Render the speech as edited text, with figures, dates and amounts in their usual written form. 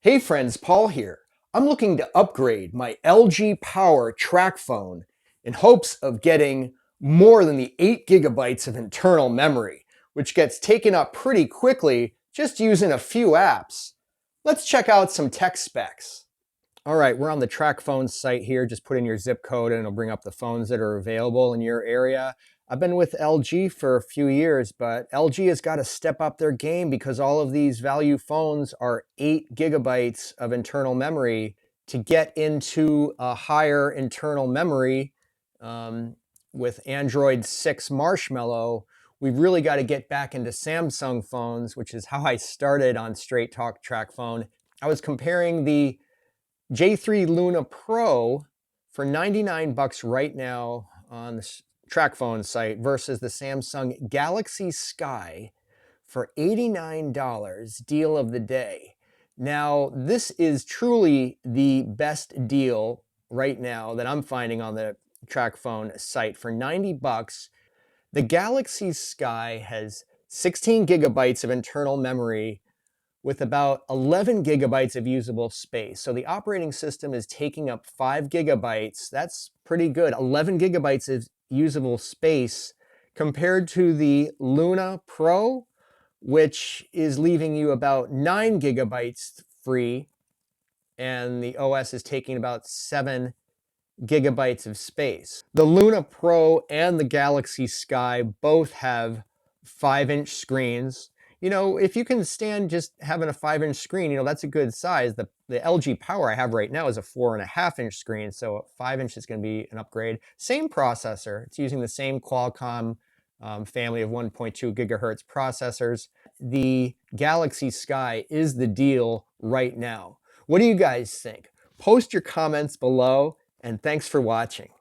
Hey friends, Paul here. I'm looking to upgrade my LG Power Tracfone in hopes of getting more than the 8 gigabytes of internal memory, which gets taken up pretty quickly just using a few apps. Let's check out some tech specs. All right, we're on the Tracfone site here. Just put in your zip code and it'll bring up the phones that are available in your area. I've been with LG for a few years, but LG has got to step up their game because all of these value phones are 8 gigabytes of internal memory. To get into a higher internal memory with Android 6 Marshmallow, we've really got to get back into Samsung phones, which is how I started on Straight Talk Tracfone. I was comparing the J3 Luna Pro for 99 bucks right now on the Tracfone site versus the Samsung Galaxy Sky for $89, deal of the day. Now, this is truly the best deal right now that I'm finding on the Tracfone site. For 90 bucks, the Galaxy Sky has 16 gigabytes of internal memory with about 11 gigabytes of usable space. So the operating system is taking up 5 gigabytes. That's pretty good. 11 gigabytes of usable space compared to the Luna Pro, which is leaving you about 9 gigabytes free, and the OS is taking about 7 gigabytes of space. The Luna Pro and the Galaxy Sky both have 5-inch screens. You know, if you can stand just having a 5-inch screen, that's a good size. The LG Power I have right now is a 4.5-inch screen, so 5-inch is going to be an upgrade. Same processor. It's using the same Qualcomm family of 1.2 gigahertz processors. The Galaxy Sky is the deal right now. What do you guys think? Post your comments below, and thanks for watching.